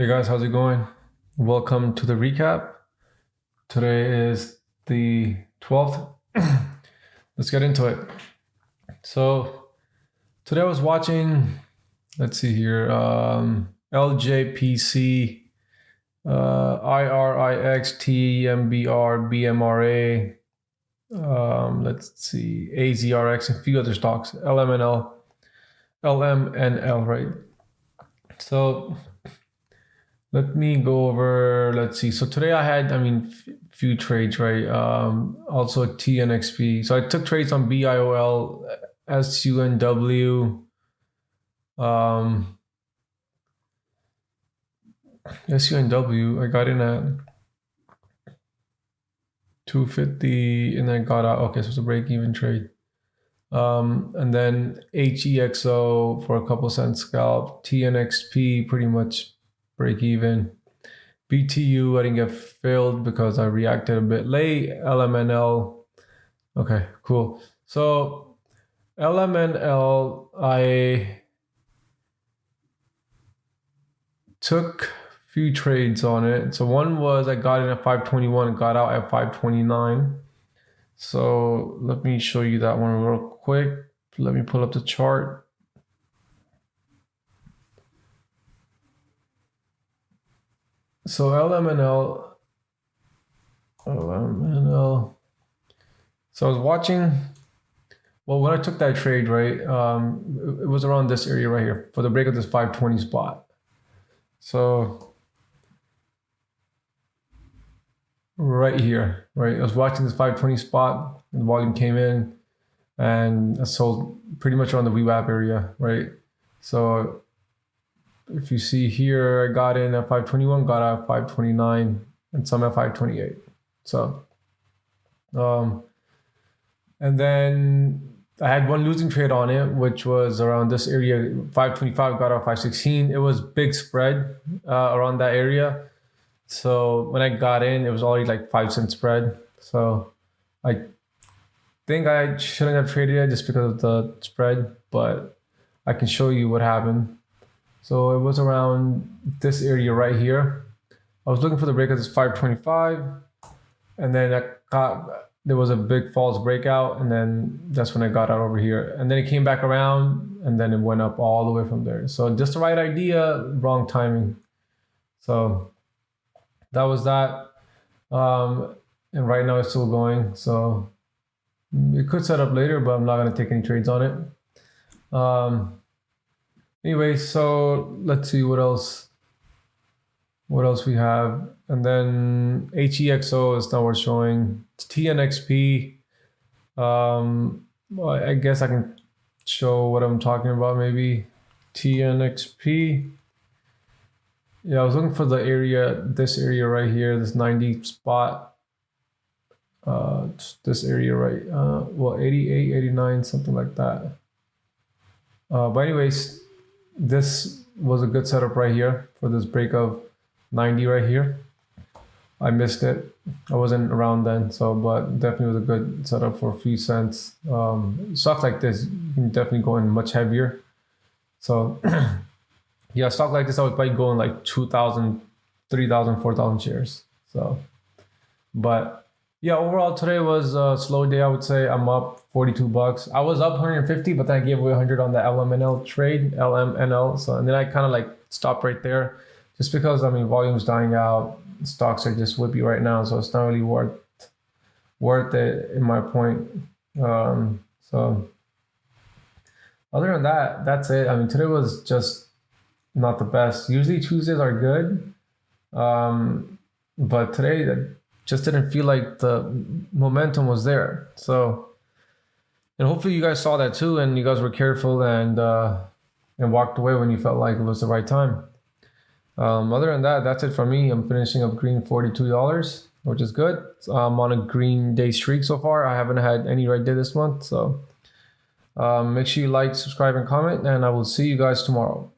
Hey guys, how's it going? Welcome to the recap. Today is the 12th. Let's get into it. So today I was watching, let's see here, LJPC, IRIX, TMBR, BMRA, let's see, AZRX, and a few other stocks, LMNL, right? So let me go over, let's see. So today I had, few trades, right? Also TNXP. So I took trades on BIOL, SUNW, SUNW. I got in at 250 and then got out. Okay, so it's a break-even trade. And then HEXO for a couple cents scalp. TNXP pretty much break even. BTU I didn't get filled because I reacted a bit late. LMNL, okay, cool. So LMNL, I took a few trades on it. So one was I got in at 521 and got out at 529. So let me show you that one real quick. Let me pull up the chart. So LMNL. So I was watching, well, when I took that trade, right, it was around this area right here for the break of this 520 spot. So right here, right, I was watching this 520 spot, and the volume came in, and I sold pretty much around the VWAP area, right? So if you see here, I got in at 521, got out at 529, and some at 528. So, and then I had one losing trade on it, which was around this area, 525, got out 516. It was big spread around that area. So when I got in, it was already like 5-cent spread. So I think I shouldn't have traded it just because of the spread, but I can show you what happened. So it was around this area right here. I was looking for the break of this 525, and then there was a big false breakout, and then that's when I got out over here. And then it came back around, and then it went up all the way from there. So just the right idea, wrong timing. So that was that. And right now it's still going. So it could set up later, but I'm not going to take any trades on it. Anyway, so let's see what else we have. And then HEXO is not worth showing. TNXP, well, I guess I can show what I'm talking about maybe. TNXP, yeah, I was looking for the area, this area right here, this 90 spot, this area right, well, 88, 89, something like that. But anyways, this was a good setup right here for this break of 90 right here. I missed it. I wasn't around then, so but definitely was a good setup for a few cents. Stocks like this, you can definitely go in much heavier. So yeah, stock like this, I would probably go in like 2,000, 3,000, 4,000 shares. So, but yeah, overall today was a slow day. I would say I'm up $42. I was up 150, but then I gave away 100 on the LMNL trade, LMNL. So, and then I kind of like stopped right there just because, volume's dying out. Stocks are just whippy right now. So it's not really worth it in my point. So other than that, that's it. Today was just not the best. Usually Tuesdays are good. But today that just didn't feel like the momentum was there. So, and hopefully you guys saw that too, and you guys were careful and walked away when you felt like it was the right time. Other than that, that's it for me. I'm finishing up green $42, which is good. I'm on a green day streak so far. I haven't had any red day this month. So make sure you like, subscribe, and comment, and I will see you guys tomorrow.